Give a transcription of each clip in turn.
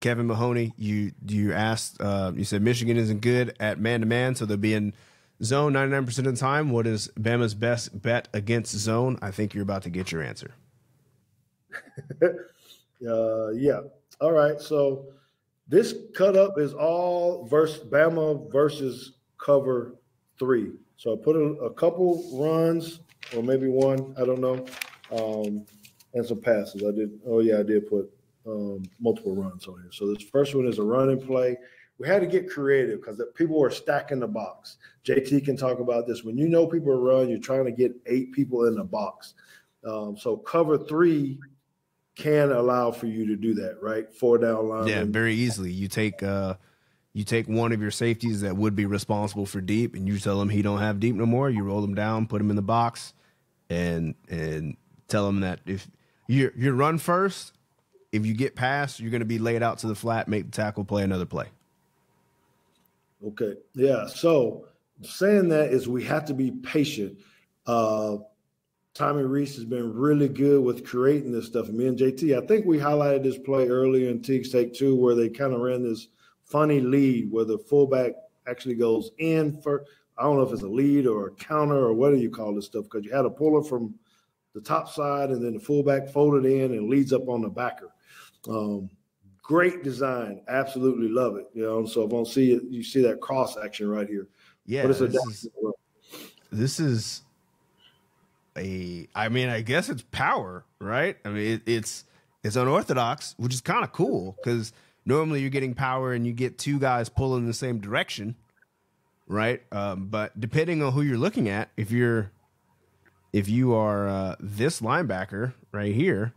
Kevin Mahoney, you asked, you said Michigan isn't good at man-to-man, so they'll be in zone 99% of the time. What is Bama's best bet against zone? I think you're about to get your answer. Yeah. All right. So this cut up is all Bama versus cover 3. So I put a couple runs or maybe one, I don't know, and some passes. I did put multiple runs on here. So this first one is a run and play. We had to get creative because people were stacking the box. JT can talk about this. When you know people are run, you're trying to get 8 people in the box. So cover 3 can allow for you to do that, right? 4 down line. Yeah, very easily. You take one of your safeties that would be responsible for deep, and you tell him he don't have deep no more. You roll him down, put him in the box, and tell him that if you run first, if you get past, you're going to be laid out to the flat, make the tackle, play another play. Okay. Yeah. So saying that is we have to be patient. Tommy Reese has been really good with creating this stuff. And me and JT, I think we highlighted this play earlier in Teague's Take 2 where they kind of ran this funny lead where the fullback actually goes in for, I don't know if it's a lead or a counter or what do you call this stuff, because you had a puller from the top side and then the fullback folded in and leads up on the backer. Great design. Absolutely love it. So if I don't see it, you see that cross action right here. Yeah, this is I guess it's power, right? I mean, it's unorthodox, which is kind of cool because normally you're getting power and you get 2 guys pulling in the same direction, right? But depending on who you're looking at, if you are this linebacker right here,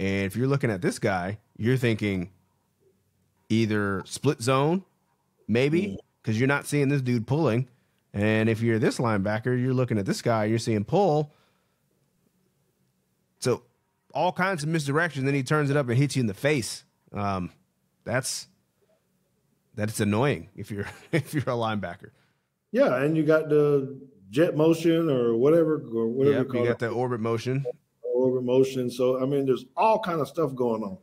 and if you're looking at this guy, you're thinking either split zone, maybe, because you're not seeing this dude pulling. And if you're this linebacker, you're looking at this guy, you're seeing pull. So all kinds of misdirection. Then he turns it up and hits you in the face. That's annoying if you're a linebacker. Yeah, and you got the jet motion or whatever you call it. You got the orbit motion. So I mean, there's all kind of stuff going on,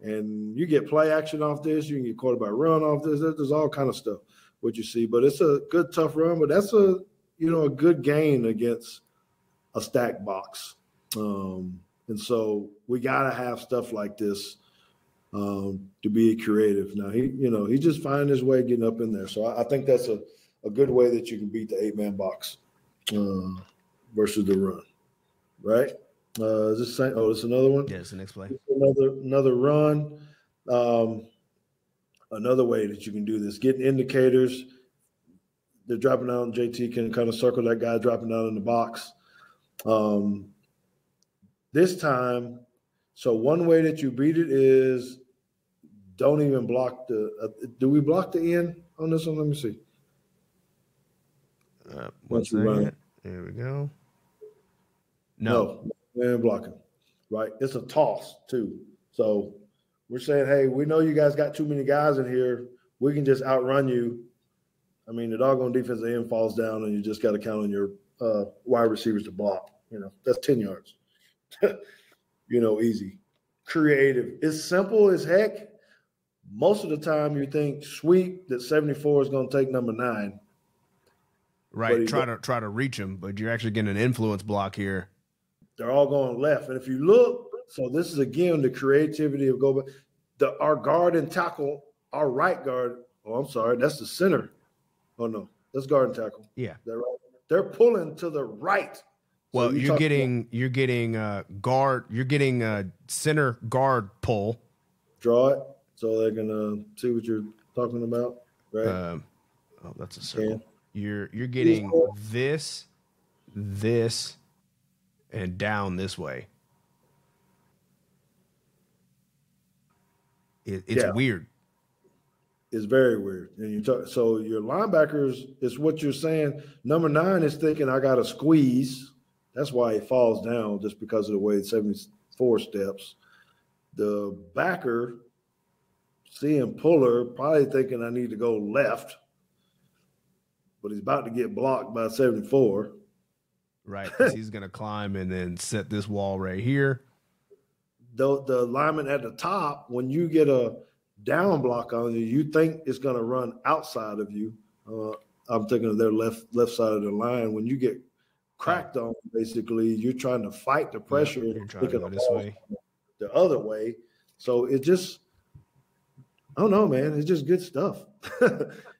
and you get play action off this. You can get quarterback run off this. There's all kind of stuff what you see, but it's a good tough run. But that's a good gain against a stack box. And so we got to have stuff like this to be creative. Now, he just finding his way getting up in there. So I think that's a good way that you can beat the 8-man box versus the run, right? Is this saying? Oh, it's another one? Yeah, it's the next play. Another run. Another way that you can do this, getting indicators. They're dropping out, and JT can kind of circle that guy dropping out in the box. This time, so one way that you beat it is don't even block do we block the end on this one? Let me see. One second. There we go. No, man, blocking. Right. It's a toss too. So we're saying, hey, we know you guys got too many guys in here. We can just outrun you. I mean, the doggone defensive end falls down and you just got to count on your wide receivers to block. That's 10 yards. Easy. Creative. It's simple as heck. Most of the time you think sweep that 74 is going to take number 9. Right. Try to reach him, but you're actually getting an influence block here. They're all going left. And if you look, so this is again the creativity of go back. Our guard and tackle, our right guard. Oh, I'm sorry, that's the center. Oh no, that's guard and tackle. Yeah, they're pulling to the right. Well, so you're getting guard. You're getting center guard pull. Draw it so they can see what you're talking about, right? Oh, that's a circle. Yeah. You're getting this, and down this way. It's weird. It's very weird. And so your linebackers is what you're saying. Number 9 is thinking I got to squeeze. That's why he falls down, just because of the way it's 74 steps. The backer, seeing puller, probably thinking I need to go left, but he's about to get blocked by 74. Right, because he's going to climb and then set this wall right here. The lineman at the top, when you get a down block on you, you think it's going to run outside of you. I'm thinking of their left side of the line. When you get cracked on, basically, you're trying to fight the pressure. You're trying to go this way, the other way. So it just, I don't know, man. It's just good stuff,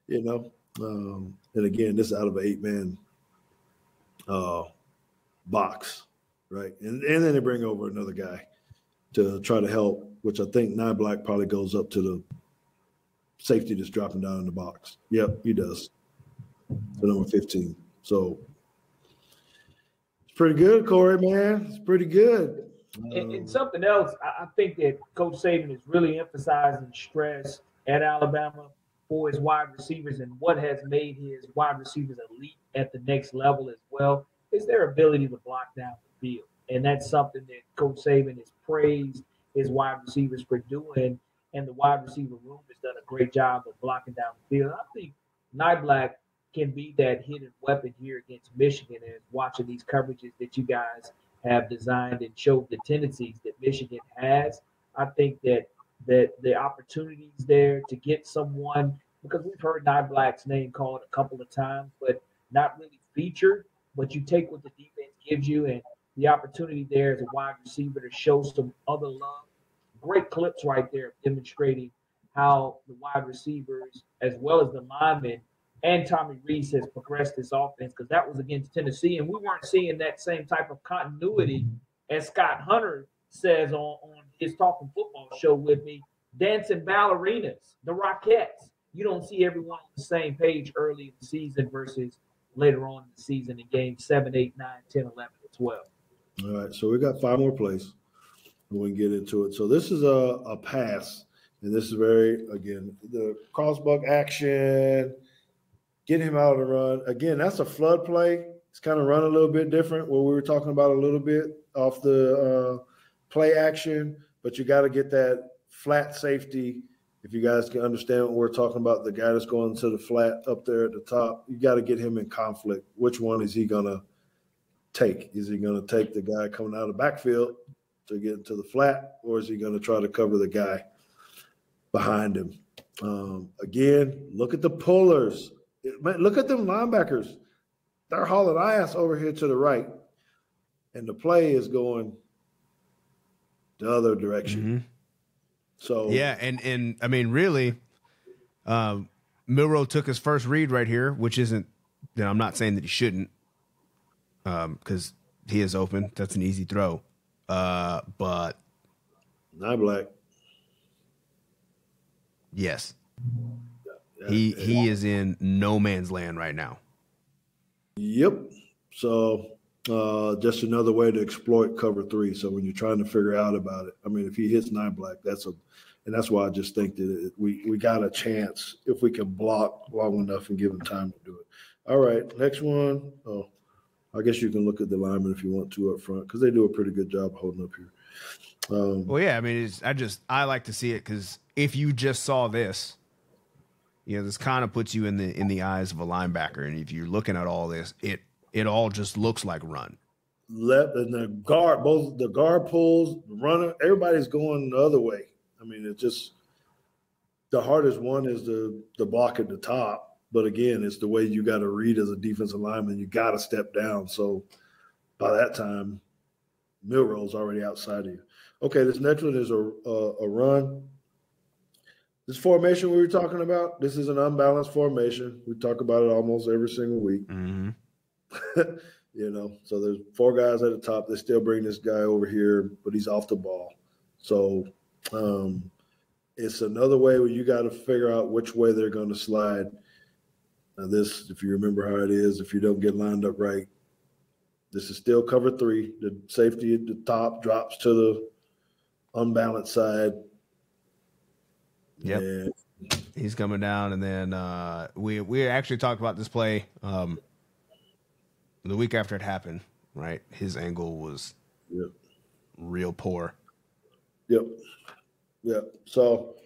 you know. And again, this is out of an 8-man box, right? And then they bring over another guy to try to help, which I think Black probably goes up to the safety that's dropping down in the box. Yep, he does. So number 15. So it's pretty good, Corey, man. It's pretty good. And something else, I think that Coach Saban is really emphasizing stress at Alabama for his wide receivers, and what has made his wide receivers elite at the next level as well is their ability to block down the field. And that's something that Coach Saban has praised his wide receivers for doing, and the wide receiver room has done a great job of blocking down the field. I think Black can be that hidden weapon here against Michigan, and watching these coverages that you guys have designed and showed the tendencies that Michigan has. I think that the opportunities there to get someone, because we've heard Black's name called a couple of times, but not really featured. But you take what the defense gives you, and the opportunity there as a wide receiver to show some other love. Great clips right there demonstrating how the wide receivers, as well as the linemen, and Tommy Rees has progressed this offense, because that was against Tennessee, and we weren't seeing that same type of continuity as Scott Hunter says on his Talking Football show with me, dancing ballerinas, the Rockettes. You don't see everyone on the same page early in the season versus later on in the season in games 7, 8, 9, 10, 11, and 12. All right, so we got 5 more plays, and we can get into it. So this is a pass, and this is again, the crossbuck action, get him out of the run. Again, that's a flood play. It's kind of run a little bit different, what we were talking about a little bit off the play action, but you got to get that flat safety. If you guys can understand what we're talking about, the guy that's going to the flat up there at the top, you got to get him in conflict. Which one is he going to take? Is he going to take the guy coming out of the backfield to get into the flat, or is he going to try to cover the guy behind him? Again, look at the pullers. Look at them linebackers. They're hauling ass over here to the right, and the play is going the other direction. Mm-hmm. So yeah, and I mean, really, Milroe took his first read right here, which isn't. I'm not saying that he shouldn't, because he is open. That's an easy throw, but Black. Yes, he is in no man's land right now. Yep. So just another way to exploit cover 3. So when you're trying to figure out about it, I mean, if he hits Black, and that's why I just think that we got a chance if we can block long enough and give him time to do it. All right, next one. Oh, I guess you can look at the linemen if you want to up front, because they do a pretty good job holding up here. Well, yeah, I mean, I like to see it, because if you just saw this, this kind of puts you in the eyes of a linebacker, and if you're looking at all this, it all just looks like run. Left and the guard, both the guard pulls, the runner, everybody's going the other way. I mean, it's just the hardest one is the block at the top. But again, it's the way you got to read as a defensive lineman. You got to step down. So by that time, Milroe's already outside of you. Okay, this next one is a run. This formation we were talking about, this is an unbalanced formation. We talk about it almost every single week. Mm-hmm. So there's 4 guys at the top. They still bring this guy over here, but he's off the ball. So it's another way where you got to figure out which way they're going to slide. Now this, if you remember how it is, if you don't get lined up right, this is still cover 3. The safety at the top drops to the unbalanced side. Yep. And he's coming down, and then we actually talked about this play the week after it happened, right? His angle was real poor. Yep. So,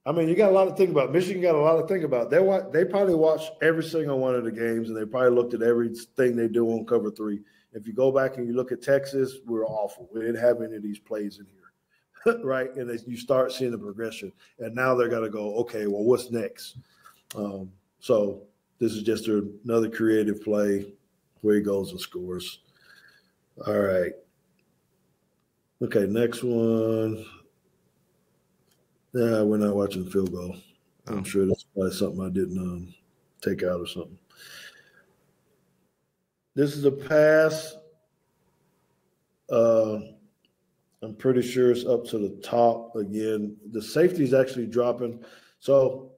I mean, you got a lot to think about. Michigan got a lot to think about. They probably watched every single one of the games, and they probably looked at everything they do on cover 3. If you go back and you look at Texas, we were awful. We didn't have any of these plays in right? And you start seeing the progression. And now they're going to go, okay, well, what's next? So this is just another creative play where he goes and scores. All right. Okay, next one. Yeah, we're not watching the field goal. I'm sure that's probably something I didn't take out or something. This is a pass. I'm pretty sure it's up to the top again. The safety is actually dropping. So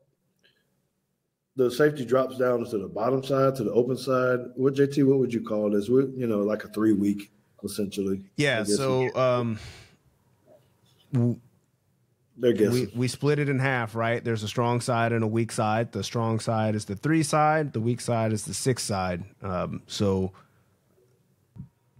the safety drops down to the bottom side, to the open side. What, JT, what would you call this? Like a 3 week, essentially. Yeah, so they're guessing. We split it in half, right? There's a strong side and a weak side. The strong side is the 3 side. The weak side is the 6 side. So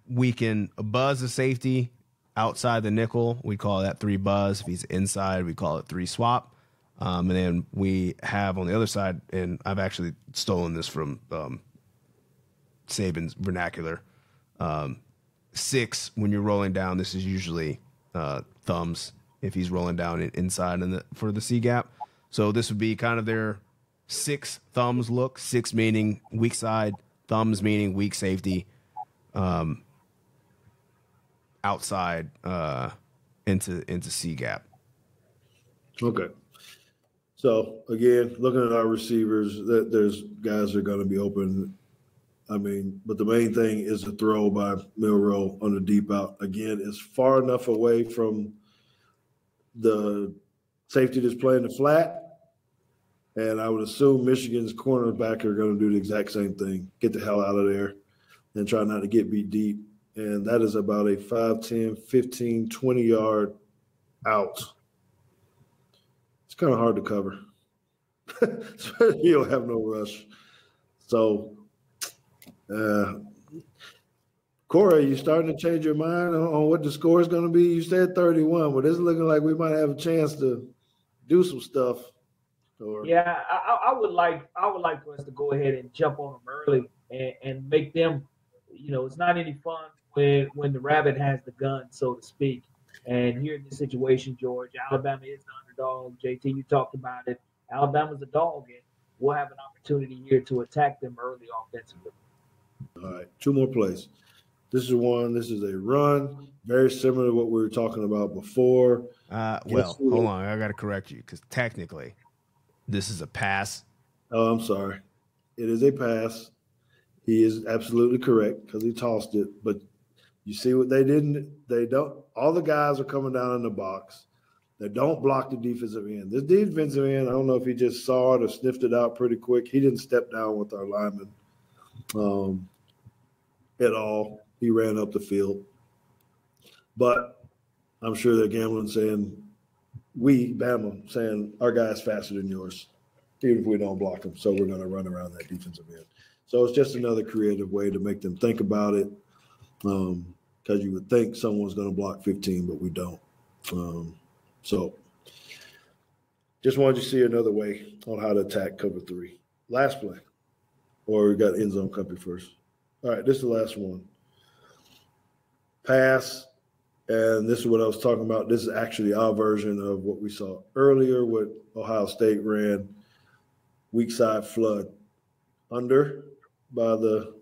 we can buzz the safety outside the nickel. We call that 3 buzz. If he's inside, we call it 3 swap. And then we have on the other side, and I've actually stolen this from Saban's vernacular. 6, when you're rolling down, this is usually thumbs if he's rolling down inside for the C gap. So this would be kind of their 6 thumbs look, 6 meaning weak side, thumbs meaning weak safety, outside into C gap. Okay. So again, looking at our receivers, there's guys that are going to be open. But the main thing is a throw by Milroe on the deep out. Again, it's far enough away from the safety that's playing the flat. And I would assume Michigan's cornerback are going to do the exact same thing. Get the hell out of there and try not to get beat deep. And that is about a 5, 10, 15, 20-yard out. It's kind of hard to cover. You don't have no rush. So, Corey, you starting to change your mind on what the score is going to be? You said 31, but it's looking like we might have a chance to do some stuff. Yeah, I would like for us to go ahead and jump on them early and make them. It's not any fun when the rabbit has the gun, so to speak. And here in this situation, George, Alabama is the underdog. JT, you talked about it. Alabama's a dog, and we'll have an opportunity here to attack them early offensively. All right, 2 more plays. This is a run, very similar to what we were talking about before. Hold on. I got to correct you because technically this is a pass. Oh, I'm sorry. It is a pass. He is absolutely correct because he tossed it. But you see what they didn't – they don't – all the guys are coming down in the box. They don't block the defensive end. This defensive end, I don't know if he just saw it or sniffed it out pretty quick. He didn't step down with our lineman at all. He ran up the field. But I'm sure they're gambling saying, Bama, saying our guy's faster than yours, even if we don't block him. So we're going to run around that defensive end. So it's just another creative way to make them think about it because you would think someone's going to block 15, but we don't. So just wanted you to see another way on how to attack cover 3. Last play. Or we got end zone company first. All right, this is the last one. Pass, and this is what I was talking about. This is actually our version of what we saw earlier, what Ohio State ran. Weak side flood. Under by the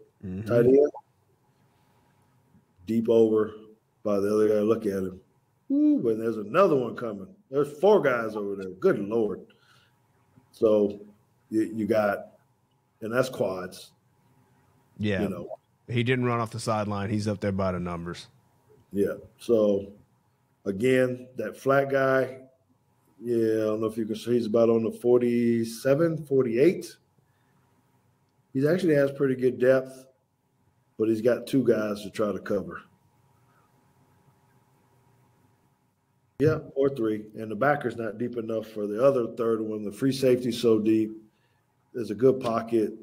tight end. Deep over by the other guy. Look at him. Ooh, but there's another one coming. There's 4 guys over there. Good Lord. So you got, and that's quads. Yeah. He didn't run off the sideline. He's up there by the numbers. Yeah. So, again, that flat guy, I don't know if you can see, he's about on the 47, 48. He actually has pretty good depth, but he's got 2 guys to try to cover. Yeah, or 3. And the backer's not deep enough for the other third one. The free safety's so deep. There's a good pocket.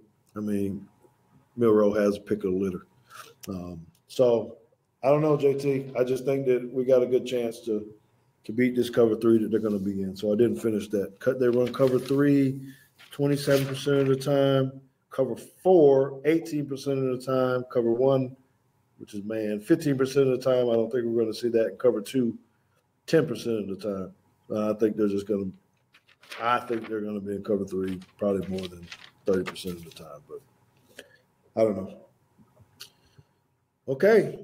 Milroe has a pick of the litter. So I don't know, JT. I just think that we got a good chance to beat this cover 3 that they're going to be in. So I didn't finish that. They run cover 3 27% of the time. Cover 4 18% of the time. Cover 1, which is man, 15% of the time. I don't think we're going to see that. Cover 2 10% of the time. I think they're going to be in cover 3 probably more than 30% of the time, but I don't know. Okay.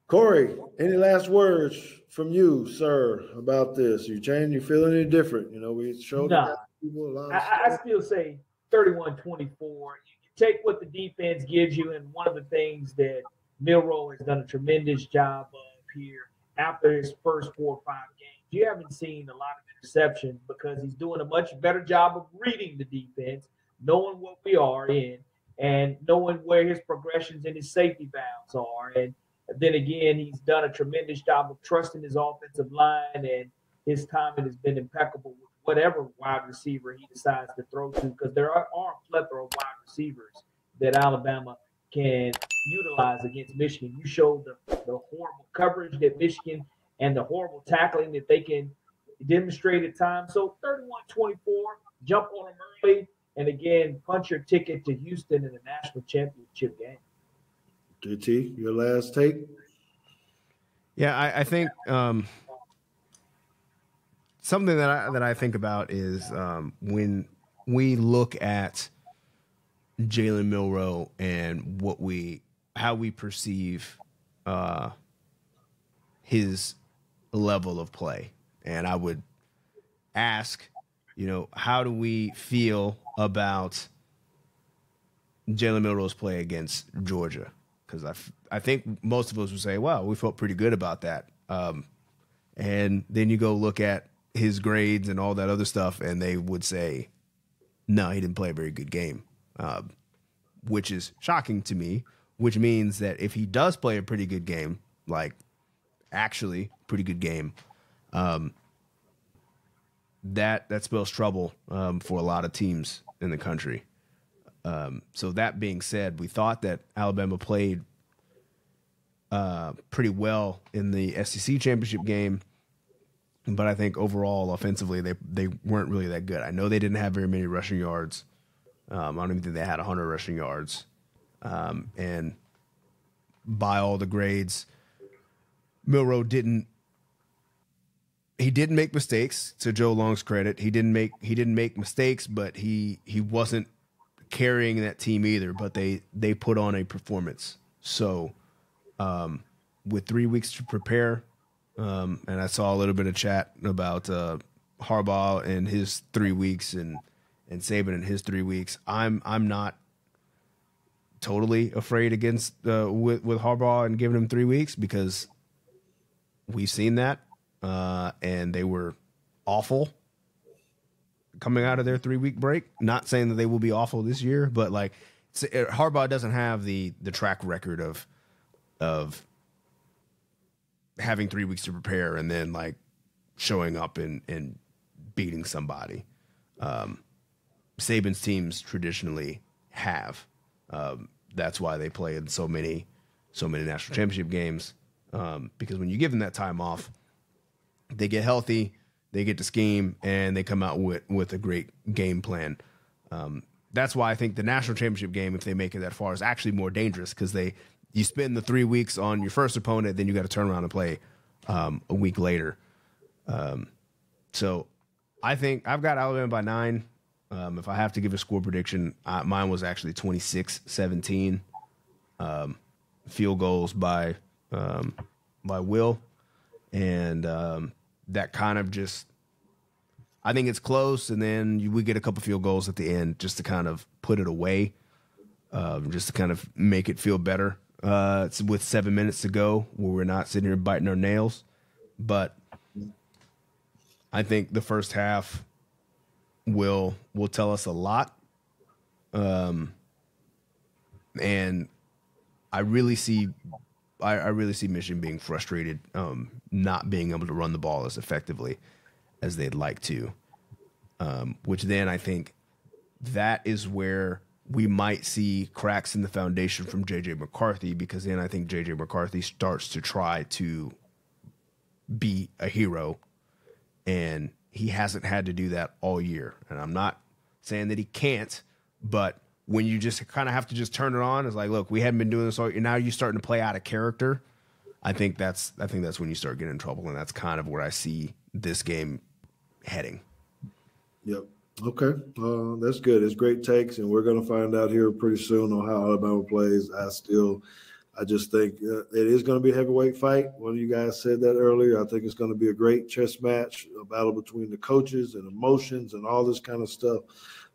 Corey, any last words from you, sir, about this? You changed? You feel any different? We showed people a lot of I still say 31-24. You take what the defense gives you, and one of the things that Milroe has done a tremendous job of here after his first 4 or 5 games. You haven't seen a lot of interceptions because he's doing a much better job of reading the defense, knowing what we are in, and knowing where his progressions and his safety bounds are. And then again, he's done a tremendous job of trusting his offensive line, and his timing has been impeccable with whatever wide receiver he decides to throw to, because there are a plethora of wide receivers that Alabama can utilize against Michigan. You showed the horrible coverage that Michigan and the horrible tackling that they can demonstrate at times. So 31-24, jump on them early, and again, punch your ticket to Houston in the national championship game. JT, your last take? Yeah, I think something that I think about is when we look at Jalen Milroe and how we perceive his level of play. And I would ask, how do we feel about Jalen Milroe's play against Georgia? Because I think most of us would say, wow, we felt pretty good about that. And then you go look at his grades and all that other stuff, and they would say, no, he didn't play a very good game, which is shocking to me, which means that if he does play a pretty good game, like actually pretty good game, that spells trouble for a lot of teams in the country. So that being said, we thought that Alabama played pretty well in the SEC championship game, but I think overall offensively they weren't really that good. I know they didn't have very many rushing yards. I don't even think they had 100 rushing yards. And by all the grades, Milroe didn't make mistakes. To Joe Long's credit, he didn't make mistakes, but he wasn't carrying that team either. But they put on a performance. So with 3 weeks to prepare, and I saw a little bit of chat about Harbaugh and his 3 weeks and Saban in his 3 weeks. I'm not totally afraid against with Harbaugh and giving him 3 weeks, because we've seen that, and they were awful coming out of their 3 week break. Not saying that they will be awful this year, but like Harbaugh doesn't have the track record of having 3 weeks to prepare and then like showing up and beating somebody. Saban's teams traditionally have. That's why they play in so many national championship games. Because when you give them that time off, they get healthy, they get to scheme, and they come out with a great game plan. That's why I think the national championship game, if they make it that far, is actually more dangerous, because you spend the 3 weeks on your first opponent, then you got to turn around and play a week later. So I think I've got Alabama by 9. If I have to give a score prediction, mine was actually 26-17. Field goals by Will, and that kind of just, I think it's close, and then we get a couple field goals at the end just to kind of put it away, just to kind of make it feel better. It's with 7 minutes to go, where we're not sitting here biting our nails. But I think the first half will tell us a lot. And I really see Michigan being frustrated, not being able to run the ball as effectively as they'd like to. Which then I think that is where we might see cracks in the foundation from J.J. McCarthy, because then I think J.J. McCarthy starts to try to be a hero, and he hasn't had to do that all year. And I'm not saying that he can't, but when you just kind of have to just turn it on, it's like, look, we hadn't been doing this all year. Now you're starting to play out of character. I think that's when you start getting in trouble, and that's kind of where I see this game heading. Yep. Okay. That's good. It's great takes, and we're going to find out here pretty soon on how Alabama plays. I just think it is going to be a heavyweight fight. One of you guys said that earlier. I think it's going to be a great chess match, a battle between the coaches and emotions and all this kind of stuff.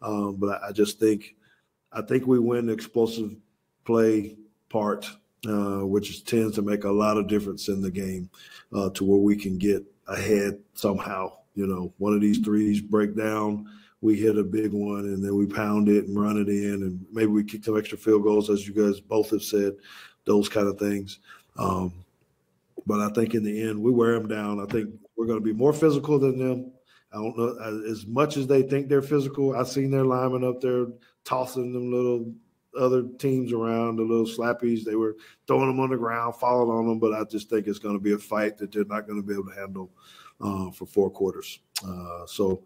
But I think we win the explosive play part, which tends to make a lot of difference in the game to where we can get ahead somehow. One of these threes break down, we hit a big one, and then we pound it and run it in, and maybe we kick some extra field goals, as you guys both have said, those kind of things. But I think in the end, we wear them down. I think we're going to be more physical than them. I don't know, as much as they think they're physical, I've seen their linemen up there tossing them little other teams around, the little slappies. They were throwing them on the ground, falling on them, but I just think it's going to be a fight that they're not going to be able to handle for 4 quarters. So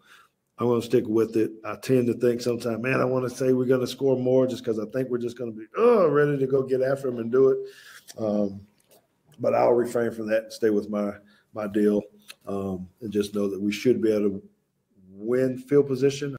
I'm going to stick with it. I tend to think sometimes, man, I want to say we're going to score more just because I think we're just going to be ready to go get after them and do it. But I'll refrain from that and stay with my deal and just know that we should be able to win field position.